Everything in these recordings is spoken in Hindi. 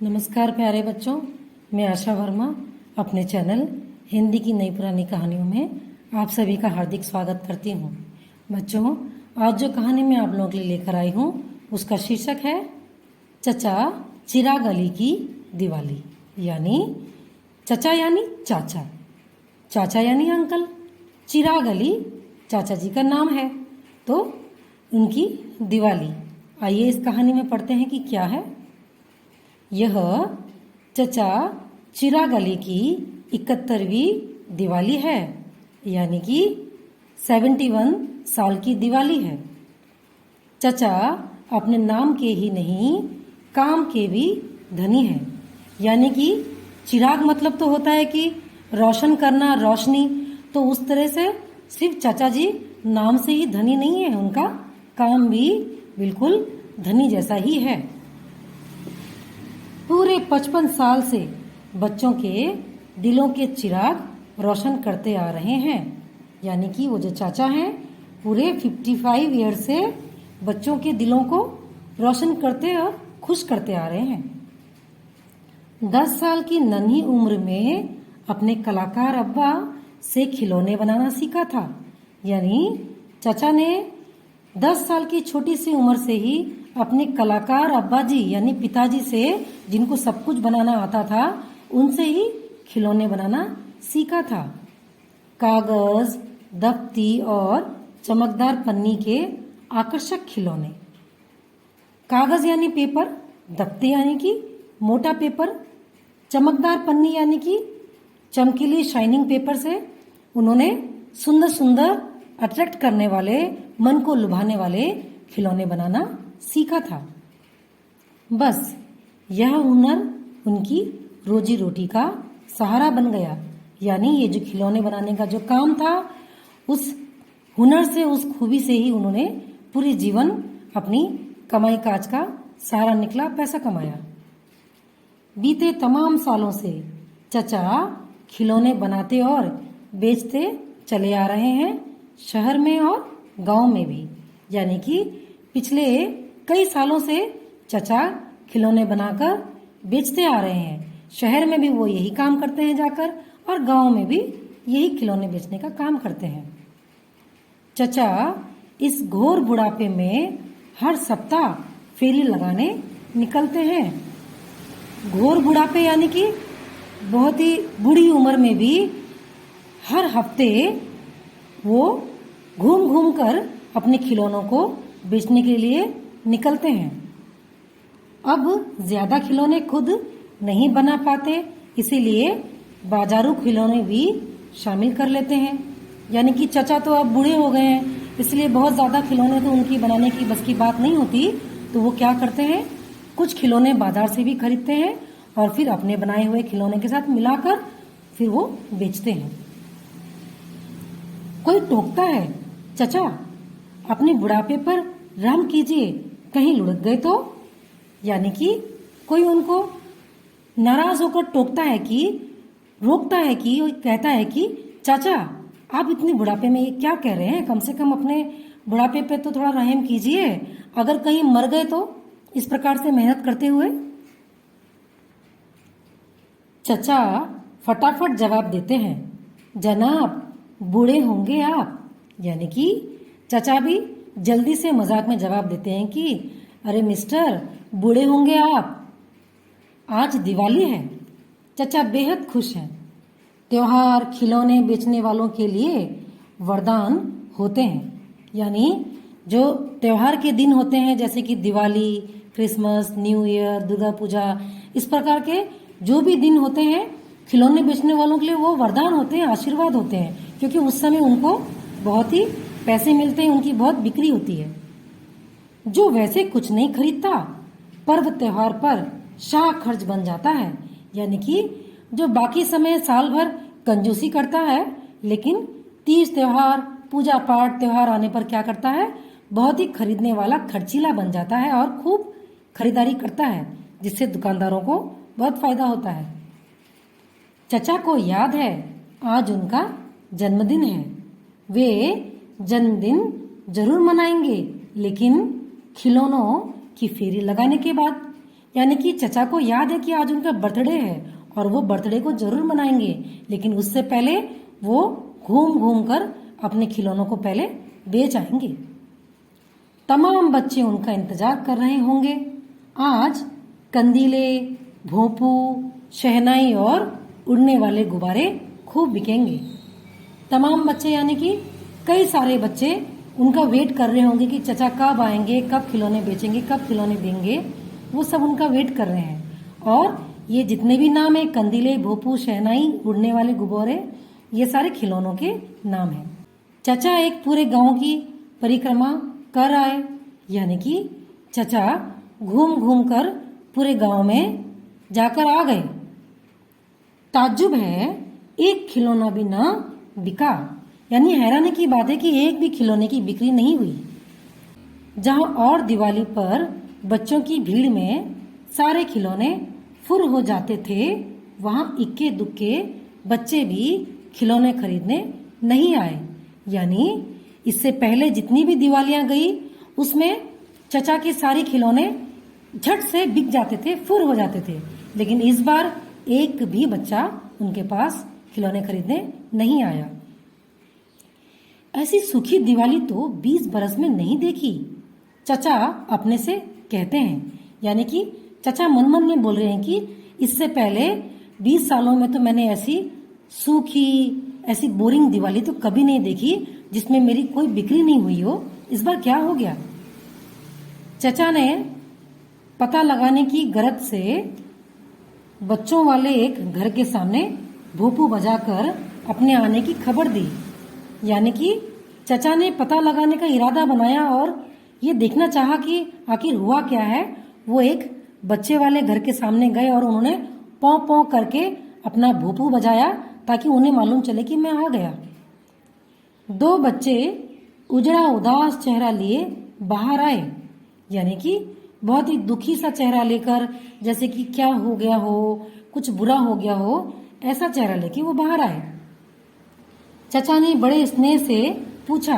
नमस्कार प्यारे बच्चों, मैं आशा वर्मा अपने चैनल हिंदी की नई पुरानी कहानियों में आप सभी का हार्दिक स्वागत करती हूँ। बच्चों, आज जो कहानी मैं आप लोगों के लिए लेकर आई हूँ उसका शीर्षक है चचा चिराग अली की दिवाली। यानी चचा यानी चाचा, चाचा यानी अंकल, चिराग अली चाचा जी का नाम है, तो उनकी दिवाली। आइए इस कहानी में पढ़ते हैं कि क्या है। यह चचा चिराग अली की 71वीं दिवाली है, यानी कि 71 साल की दिवाली है। चचा अपने नाम के ही नहीं काम के भी धनी है। यानी कि चिराग मतलब तो होता है कि रोशन करना, रोशनी, तो उस तरह से सिर्फ चाचा जी नाम से ही धनी नहीं है, उनका काम भी बिल्कुल धनी जैसा ही है। पूरे 55 साल से बच्चों के दिलों के चिराग रोशन करते आ रहे हैं। यानी कि वो जो चाचा हैं पूरे 55 ईयर से बच्चों के दिलों को रोशन करते और खुश करते आ रहे हैं। 10 साल की नन्ही उम्र में अपने कलाकार अब्बा से खिलौने बनाना सीखा था। यानी चाचा ने 10 साल की छोटी सी उम्र से ही अपने कलाकार अब्बा जी यानी पिताजी से, जिनको सब कुछ बनाना आता था, उनसे ही खिलौने बनाना सीखा था। कागज, दफ्ती और चमकदार पन्नी के आकर्षक खिलौने। कागज यानी पेपर, दफ्ती यानी कि मोटा पेपर, चमकदार पन्नी यानी कि चमकीली शाइनिंग पेपर से उन्होंने सुंदर सुंदर अट्रैक्ट करने वाले, मन को लुभाने वाले खिलौने बनाना सीखा था। बस यह हुनर उनकी रोजी रोटी का सहारा बन गया। यानी ये जो खिलौने बनाने का जो काम था, उस हुनर से, उस खूबी से ही उन्होंने पूरे जीवन अपनी कमाई काज का सहारा निकला, पैसा कमाया। बीते तमाम सालों से चचा खिलौने बनाते और बेचते चले आ रहे हैं, शहर में और गांव में भी। यानी कि पिछले कई सालों से चचा खिलौने बनाकर बेचते आ रहे हैं। शहर में भी वो यही काम करते हैं जाकर, और गांव में भी यही खिलौने बेचने का काम करते हैं। चचा इस घोर बुढ़ापे में हर सप्ताह फेरी लगाने निकलते हैं। घोर बुढ़ापे यानी कि बहुत ही बूढ़ी उम्र में भी हर हफ्ते वो घूम घूम कर अपने खिलौनों को बेचने के लिए निकलते हैं। अब ज्यादा खिलौने खुद नहीं बना पाते, इसीलिए बाजारू खिलौने भी शामिल कर लेते हैं। यानी कि चचा तो अब बूढ़े हो गए हैं, इसलिए बहुत ज्यादा खिलौने तो उनकी बनाने की बस की बात नहीं होती, तो वो क्या करते हैं, कुछ खिलौने बाजार से भी खरीदते हैं और फिर अपने बनाए हुए खिलौने के साथ मिलाकर फिर वो बेचते हैं। कोई टोकता है, चचा अपने बुढ़ापे पर रहम कीजिए, कहीं लुढ़क गए तो। यानी कि कोई उनको नाराज होकर टोकता है कि, रोकता है कि, कहता है कि चाचा आप इतने बुढ़ापे में ये क्या कह रहे हैं, कम से कम अपने बुढ़ापे पे तो थोड़ा रहम कीजिए, अगर कहीं मर गए तो। इस प्रकार से मेहनत करते हुए चचा फटाफट जवाब देते हैं, जनाब बूढ़े होंगे आप। यानी कि चचा भी जल्दी से मजाक में जवाब देते हैं कि अरे मिस्टर, बूढ़े होंगे आप, आज दिवाली है। चचा बेहद खुश हैं। त्योहार खिलौने बेचने वालों के लिए वरदान होते हैं। यानी जो त्योहार के दिन होते हैं, जैसे कि Diwali, Christmas, new year, Durga Puja, इस प्रकार के जो भी दिन होते हैं, खिलौने बेचने वालों के लिए वो वरदान होते हैं, आशीर्वाद होते हैं, क्योंकि उस समय उनको बहुत ही पैसे मिलते हैं, उनकी बहुत बिक्री होती है। जो वैसे कुछ नहीं खरीदता, पर्व त्योहार पर शाह खर्च बन जाता है। यानी कि जो बाकी समय साल भर कंजूसी करता है, लेकिन तीज त्योहार, पूजा पाठ त्योहार आने पर क्या करता है, बहुत ही खरीदने वाला खर्चीला बन जाता है और खूब खरीदारी करता है, जिससे दुकानदारों को बहुत फायदा होता है। चचा को याद है आज उनका जन्मदिन है। वे जन्मदिन जरूर मनाएंगे, लेकिन खिलौनों की फेरी लगाने के बाद। यानी कि चचा को याद है कि आज उनका बर्थडे है और वो बर्थडे को जरूर मनाएंगे, लेकिन उससे पहले वो घूम घूम कर अपने खिलौनों को पहले बेच आएंगे। तमाम बच्चे उनका इंतजार कर रहे होंगे। आज कंदीले, भोंपू, शहनाई और उड़ने वाले गुब्बारे खूब बिकेंगे। तमाम बच्चे यानी कि कई सारे बच्चे उनका वेट कर रहे होंगे कि चचा कब आएंगे, कब खिलौने बेचेंगे, कब खिलौने देंगे। वो सब उनका वेट कर रहे हैं। और ये जितने भी नाम है, कंदीले, भोपू, शहनाई, उड़ने वाले गुब्बारे, ये सारे खिलौनों के नाम हैं। चचा एक पूरे गांव की परिक्रमा कर आए, यानी कि चचा घूम घूम कर पूरे गांव में जाकर आ गए। ताज्जुब है, एक खिलौना भी ना बिका, यानी हैरानी की बात है कि एक भी खिलौने की बिक्री नहीं हुई। जहां और दिवाली पर बच्चों की भीड़ में सारे खिलौने फुर हो जाते थे, वहां इक्के दुक्के बच्चे भी खिलौने खरीदने नहीं आए। यानी इससे पहले जितनी भी दिवालियां गई उसमें चचा के सारे खिलौने झट से बिक जाते थे, फुर हो जाते थे। लेकिन इस बार एक भी बच्चा उनके पास खिलौने खरीदने नहीं आया। ऐसी सुखी दिवाली तो 20 बरस में नहीं देखी, चचा अपने से कहते हैं। यानी कि चचा मन मन में बोल रहे हैं कि इससे पहले 20 सालों में तो मैंने ऐसी सूखी, ऐसी बोरिंग दिवाली तो कभी नहीं देखी जिसमें मेरी कोई बिक्री नहीं हुई हो। इस बार क्या हो गया? चचा ने पता लगाने की गरज से बच्चों वाले एक घर के सामने भोपू बजाकर अपने आने की खबर दी। यानी कि चचा ने पता लगाने का इरादा बनाया और ये देखना चाहा कि आखिर हुआ क्या है। वो एक बच्चे वाले घर के सामने गए और उन्होंने पौ पौ करके अपना भोपू बजाया ताकि उन्हें मालूम चले कि मैं आ गया। 2 बच्चे उजड़ा उदास चेहरा लिए बाहर आए, यानी कि बहुत ही दुखी सा चेहरा लेकर, जैसे कि क्या हो गया हो, कुछ बुरा हो गया हो, ऐसा चेहरा लेके वो बाहर आए। चचा ने बड़े स्नेह से पूछा,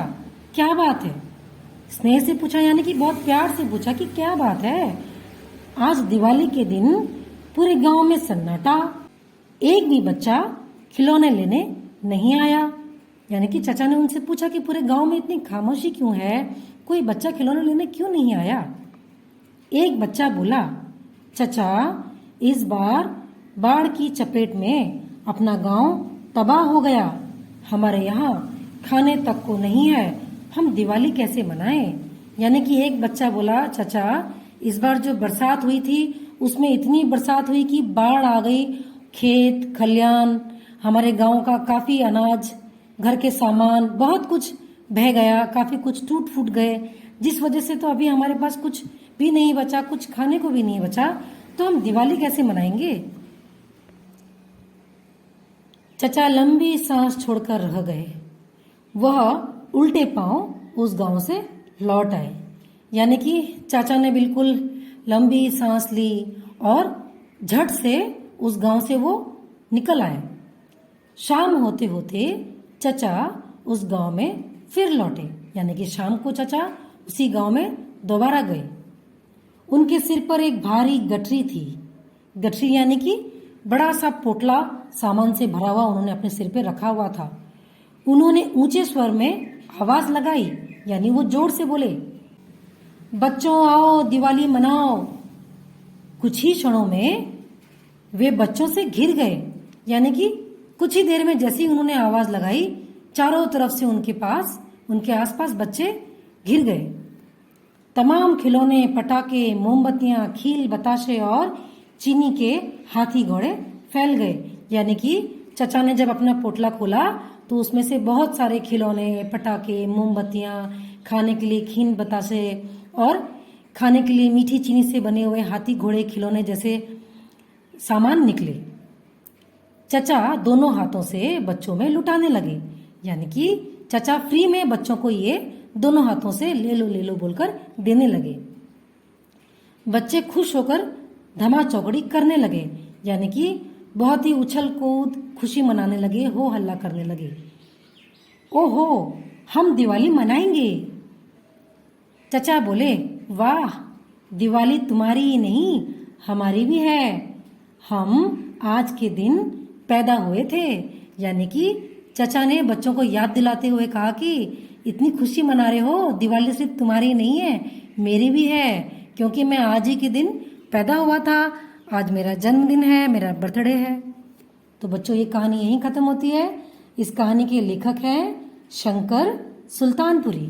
क्या बात है? स्नेह से पूछा यानी कि बहुत प्यार से पूछा कि क्या बात है? आज दिवाली के दिन पूरे गांव में सन्नाटा, एक भी बच्चा खिलौने लेने नहीं आया। यानी कि चचा ने उनसे पूछा कि पूरे गांव में इतनी खामोशी क्यों है, कोई बच्चा खिलौने लेने क्यों नहीं आया? एक बच्चा बोला, चचा इस बार बाढ़ की चपेट में अपना गांव तबाह हो गया, हमारे यहाँ खाने तक को नहीं है, हम दिवाली कैसे मनाएं? यानी कि एक बच्चा बोला, चचा इस बार जो बरसात हुई थी उसमें इतनी बरसात हुई कि बाढ़ आ गई, खेत खलियान, हमारे गांव का काफी अनाज, घर के सामान, बहुत कुछ बह गया, काफी कुछ टूट फूट गए, जिस वजह से तो अभी हमारे पास कुछ भी नहीं बचा, कुछ खाने को भी नहीं बचा, तो हम दिवाली कैसे मनाएंगे? चचा लंबी सांस छोड़कर रह गए। वह उल्टे पांव उस गांव से लौट आए। यानी कि चाचा ने बिल्कुल लंबी सांस ली और झट से उस गांव से वो निकल आए। शाम होते होते चचा उस गांव में फिर लौटे। यानी कि शाम को चचा उसी गांव में दोबारा गए। उनके सिर पर एक भारी गठरी थी। गठरी यानी कि बड़ा सा पोटला सामान से भरा हुआ उन्होंने अपने सिर पे रखा हुआ था। उन्होंने ऊंचे स्वर में आवाज लगाई, यानी वो जोर से बोले, बच्चों आओ दिवाली मनाओ। कुछ ही क्षणों में वे बच्चों से घिर गए। यानी कि कुछ ही देर में जैसे ही उन्होंने आवाज लगाई, चारों तरफ से उनके आसपास बच्चे घिर गए। तमाम खिलौने, पटाखे, मोमबत्तियां, खील, बताशे और चीनी के हाथी घोड़े फैल गए। यानी कि चचा ने जब अपना पोटला खोला तो उसमें से बहुत सारे खिलौने, पटाखे, मोमबत्तियां, खाने के लिए खीन बताशे और खाने के लिए मीठी चीनी से बने हुए हाथी घोड़े खिलौने जैसे सामान निकले। चचा दोनों हाथों से बच्चों में लुटाने लगे। यानी कि चचा फ्री में बच्चों को ये दोनों हाथों से ले लो बोलकर देने लगे। बच्चे खुश होकर धमा चौकड़ी करने लगे। यानी कि बहुत ही उछल कूद खुशी मनाने लगे, हो हल्ला करने लगे। ओहो, हम दिवाली मनाएंगे। चचा बोले, वाह, दिवाली तुम्हारी ही नहीं हमारी भी है। हम आज के दिन पैदा हुए थे, यानी कि चचा ने बच्चों को याद दिलाते हुए कहा कि इतनी खुशी मना रहे हो, दिवाली सिर्फ तुम्हारी नहीं है, मेरी भी है, क्योंकि मैं आज ही के दिन पैदा हुआ था। आज मेरा जन्मदिन है, मेरा बर्थडे है। तो बच्चों ये कहानी यहीं खत्म होती है। इस कहानी के लेखक हैं शंकर सुल्तानपुरी।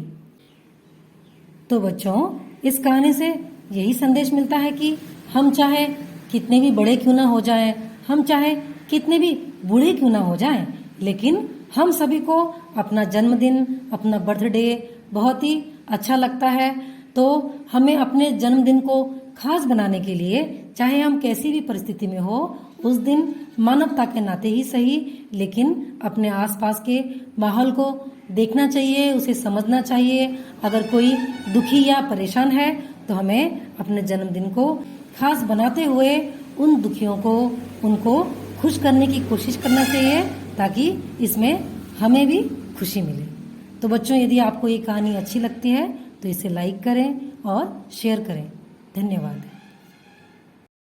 तो बच्चों इस कहानी से यही संदेश मिलता है कि हम चाहे कितने भी बड़े क्यों ना हो जाएं, हम चाहे कितने भी बूढ़े क्यों ना हो जाएं, लेकिन हम सभी को अपना जन्मदिन, अपना बर्थडे बहुत ही अच्छा लगता है। तो हमें अपने जन्मदिन को खास बनाने के लिए, चाहे हम कैसी भी परिस्थिति में हो, उस दिन मानवता के नाते ही सही, लेकिन अपने आसपास के माहौल को देखना चाहिए, उसे समझना चाहिए। अगर कोई दुखी या परेशान है तो हमें अपने जन्मदिन को खास बनाते हुए उन दुखियों को, उनको खुश करने की कोशिश करना चाहिए, ताकि इसमें हमें भी खुशी मिले। तो बच्चों यदि आपको ये कहानी अच्छी लगती है तो इसे लाइक करें और शेयर करें। धन्यवाद।